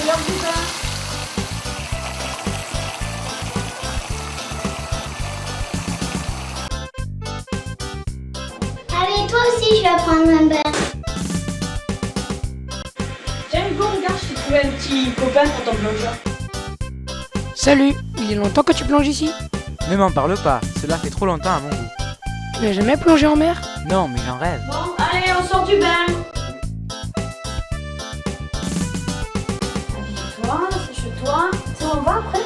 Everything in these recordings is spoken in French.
l'heure du bain. Allez, toi aussi, je vais prendre un bain. Tiens Hugo, regarde, je t'ai trouvé un petit copain pour ton plongeur. Salut, il y a longtemps que tu plonges ici? Ne m'en parle pas, cela fait trop longtemps à mon goût. Tu n'as jamais plongé en mer? Non, mais j'en rêve. Bon, allez, on sort du bain. Habille-toi, sèche-toi. Ça, on va après?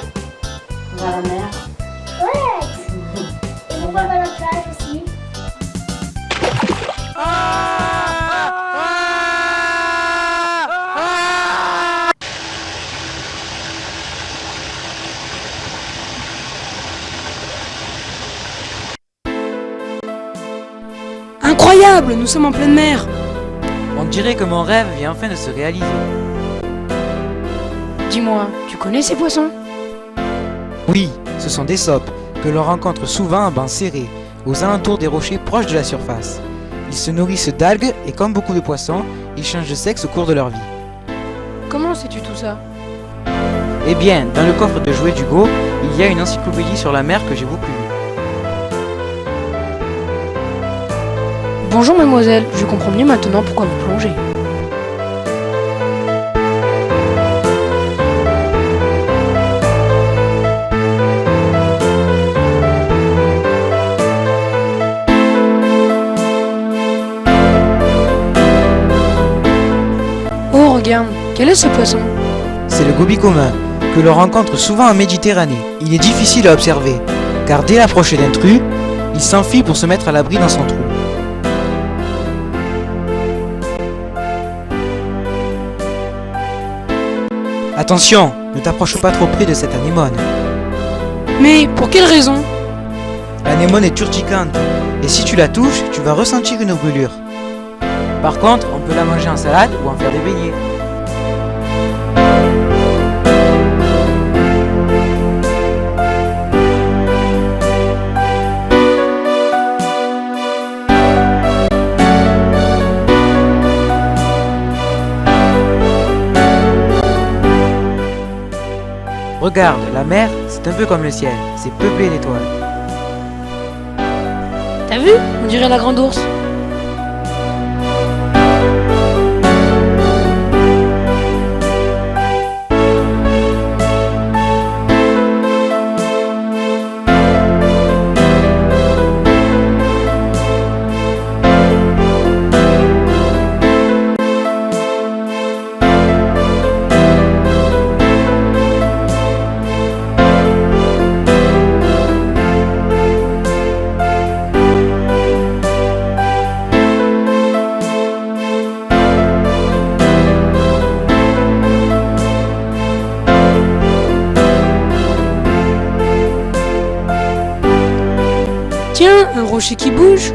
On va à la mer. Ouais. Et pourquoi pas la plage aussi? Incroyable, nous sommes en pleine mer. On dirait que mon rêve vient enfin de se réaliser. Dis-moi, tu connais ces poissons? Oui, ce sont des sopes, que l'on rencontre souvent en banc serré, aux alentours des rochers proches de la surface. Ils se nourrissent d'algues et comme beaucoup de poissons, ils changent de sexe au cours de leur vie. Comment sais-tu tout ça? Eh bien, dans le coffre de jouets d'Hugo, il y a une encyclopédie sur la mer que j'ai beaucoup lue. Bonjour mademoiselle, je comprends mieux maintenant pourquoi vous plongez. Oh regarde, quel est ce poisson? C'est le gobie commun, que l'on rencontre souvent en Méditerranée. Il est difficile à observer, car dès l'approche d'intrus, il s'enfuit pour se mettre à l'abri dans son trou. Attention, ne t'approche pas trop près de cette anémone. Mais pour quelle raison? L'anémone est urticante, et si tu la touches, tu vas ressentir une brûlure. Par contre, on peut la manger en salade ou en faire des beignets. Regarde, la mer, c'est un peu comme le ciel, c'est peuplé d'étoiles. T'as vu? On dirait la grande ours. Tiens, un rocher qui bouge.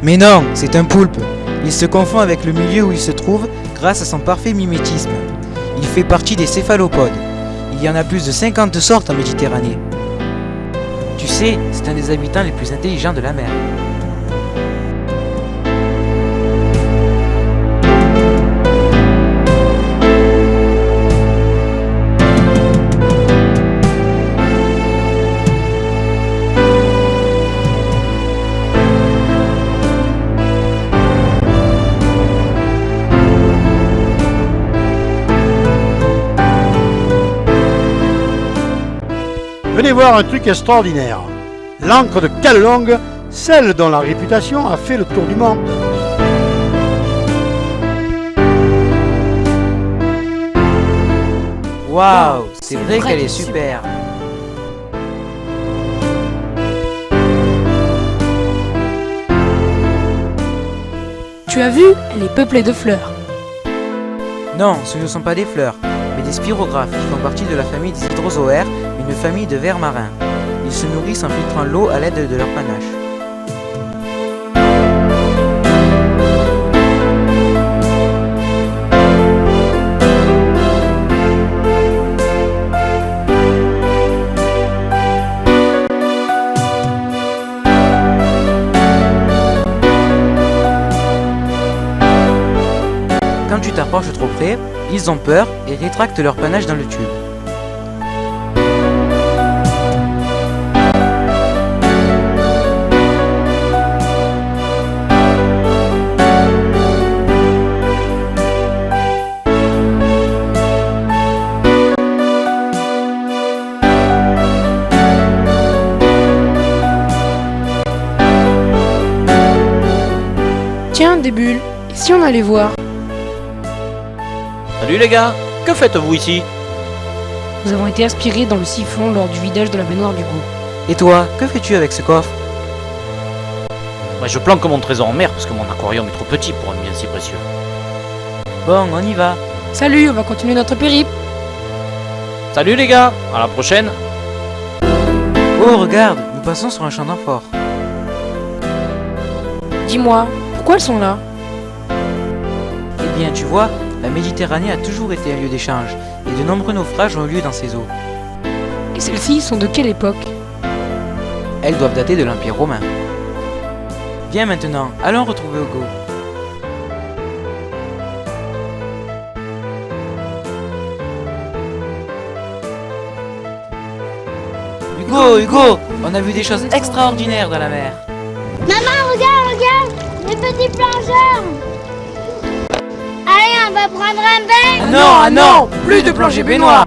Mais non, c'est un poulpe. Il se confond avec le milieu où il se trouve grâce à son parfait mimétisme. Il fait partie des céphalopodes. Il y en a plus de 50 sortes en Méditerranée. Tu sais, c'est un des habitants les plus intelligents de la mer. Venez voir un truc extraordinaire. L'encre de Callelongue, celle dont la réputation a fait le tour du monde. Waouh, c'est vrai qu'elle est super. Tu as vu? Elle est peuplée de fleurs. Non, ce ne sont pas des fleurs, mais des spirographes qui font partie de la famille des hydrozoaires, une famille de vers marins. Ils se nourrissent en filtrant l'eau à l'aide de leur panache. approchent trop près, ils ont peur et rétractent leur panache dans le tube. Tiens, des bulles. Et si on allait voir? Salut les gars, que faites-vous ici? Nous avons été aspirés dans le siphon lors du vidage de la baignoire du goût. Et toi, que fais-tu avec ce coffre? Je planque mon trésor en mer parce que mon aquarium est trop petit pour un bien si précieux. Bon, on y va. Salut, on va continuer notre périple. Salut les gars, à la prochaine. Oh, regarde, nous passons sur un champ d'amphores. Dis-moi, pourquoi elles sont là? Eh bien, tu vois, la Méditerranée a toujours été un lieu d'échange, et de nombreux naufrages ont eu lieu dans ces eaux. Et celles-ci sont de quelle époque? Elles doivent dater de l'Empire romain. Viens maintenant, allons retrouver Hugo. Hugo, on a vu des choses extraordinaires dans la mer. Maman, regarde, les petits plongeurs. Allez, on va prendre un bain. Ah non, plus de plongée baignoire.